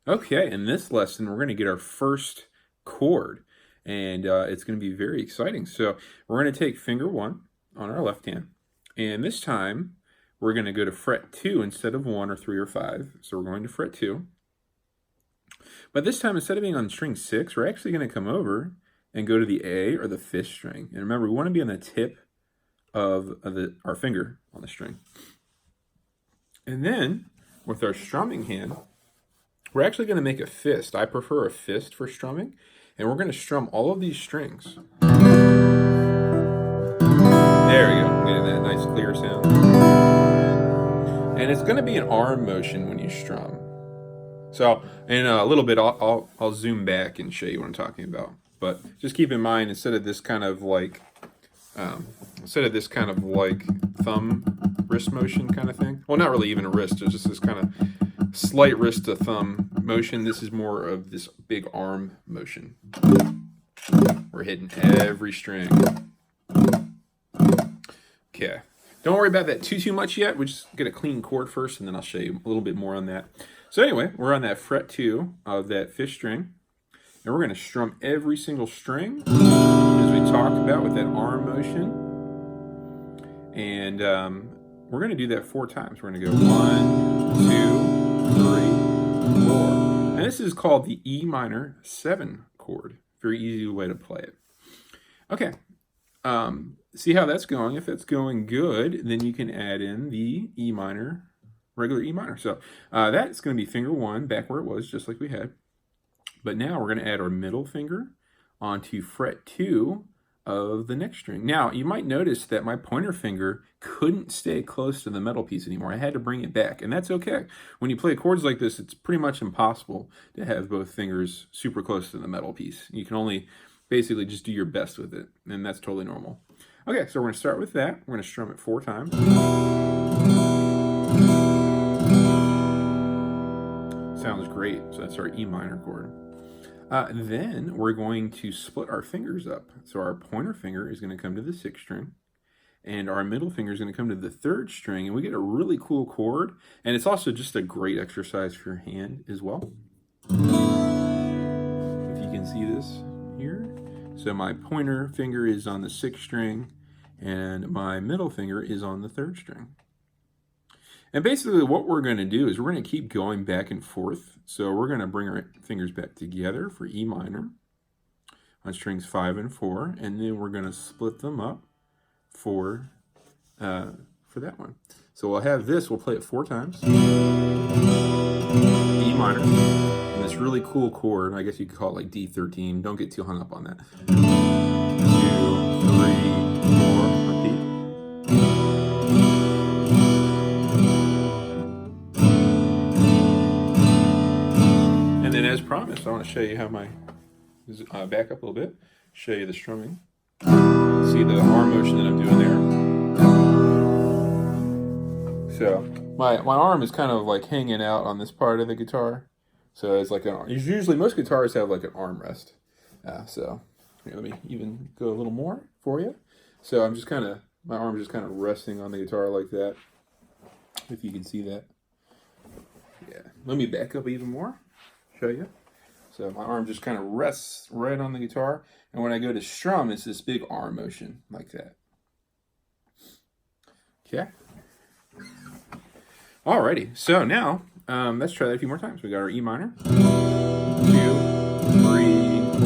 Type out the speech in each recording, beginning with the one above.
Okay, in this lesson, we're going to get our first chord, and it's going to be very exciting. So we're going to take finger 1 on our left hand, and this time we're going to go to fret 2 instead of 1 or 3 or 5. So we're going to fret 2. But this time, instead of being on string 6, we're actually going to come over and go to the A or the 5th string. And remember, we want to be on the tip of our finger on the string. And then, with our strumming hand, we're actually going to make a fist. I prefer a fist for strumming. And we're going to strum all of these strings. There we go. Getting that nice clear sound. And it's going to be an arm motion when you strum. So in a little bit, I'll zoom back and show you what I'm talking about. But just keep in mind, instead of this kind of like thumb wrist motion kind of thing. Well, not really even a wrist. It's just this kind of slight wrist to thumb motion. This is more of this big arm motion. We're hitting every string. Okay. Don't worry about that too much yet. We just get a clean chord first, and then I'll show you a little bit more on that. So anyway, we're on that fret 2 of that 5th string, and we're going to strum every single string as we talked about with that arm motion. And we're going to do that 4 times. We're going to go 1, 2, 3, 4. And this is called the E minor 7 chord. Very easy way to play it. Okay. See how that's going. If that's going good, then you can add in the E minor, regular E minor. So that's going to be finger 1 back where it was, just like we had. But now we're going to add our middle finger onto fret 2 of the next string. Now, you might notice that my pointer finger couldn't stay close to the metal piece anymore. I had to bring it back, and that's okay. When you play chords like this, it's pretty much impossible to have both fingers super close to the metal piece. You can only basically just do your best with it, and that's totally normal. Okay, so we're going to start with that. We're going to strum it 4 times. Sounds great. So that's our E minor chord. Then we're going to split our fingers up. So our pointer finger is going to come to the 6th string, and our middle finger is going to come to the 3rd string, and we get a really cool chord. And it's also just a great exercise for your hand as well. If you can see this here. So my pointer finger is on the 6th string, and my middle finger is on the 3rd string. And basically what we're going to do is we're going to keep going back and forth. So we're going to bring our fingers back together for E minor on strings 5 and 4, and then we're going to split them up for that one. So we'll have this, we'll play it 4 times. E minor. And this really cool chord, I guess you could call it like D13. Don't get too hung up on that. 2, 3, 4, repeat. And then as promised, I want to show you how my, back up a little bit, show you the strumming. See the arm motion that I'm doing there. So my arm is kind of like hanging out on this part of the guitar. So it's like usually most guitars have like an armrest. So here, let me even go a little more for you. So I'm just my arm is just kind of resting on the guitar like that. If you can see that. Yeah. Let me back up even more. Show you. So my arm just kind of rests right on the guitar. And when I go to strum, it's this big arm motion like that. Okay. Alrighty. So now, let's try that a few more times. We got our E minor. 2, 3,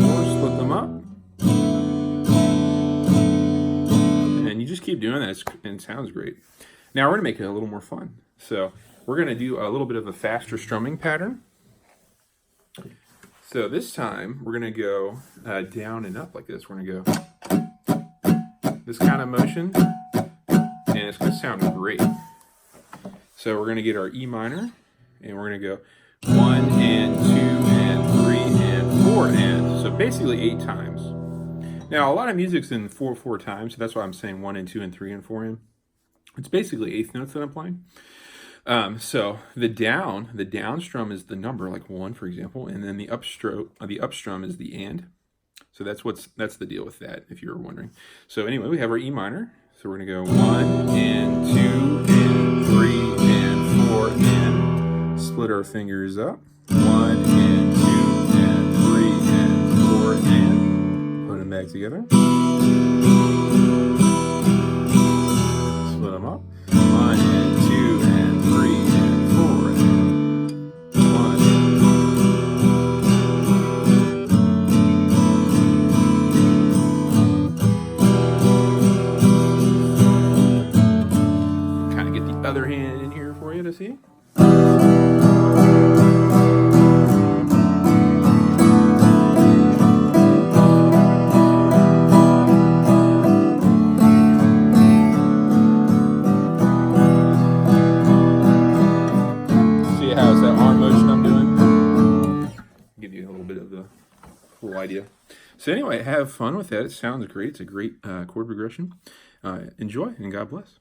4. Split them up. And you just keep doing that, and it sounds great. Now we're going to make it a little more fun. So we're going to do a little bit of a faster strumming pattern. So this time, we're going to go down and up like this. We're going to go this kind of motion, and it's going to sound great. So we're going to get our E minor, and we're going to go 1 and 2 and 3 and 4 and. So basically 8 times. Now, a lot of music's in 4/4 times, so that's why I'm saying 1 and 2 and 3 and 4 and. It's basically 8th notes that I'm playing. So the down strum is the number, like 1, for example, and then the up strum is the and. So that's the deal with that, if you were wondering. So anyway, we have our E minor. So we're gonna go 1 and 2 and 3 and 4 and split our fingers up. 1 and 2 and 3 and 4 and put them back together. Split them up. 1 and 2 and 3 and 4 and 1. Kind of get the other hand in here for you to see. How's that arm motion I'm doing? Give you a little bit of the full idea. So anyway, have fun with that. It sounds great. It's a great chord progression. Enjoy, and God bless.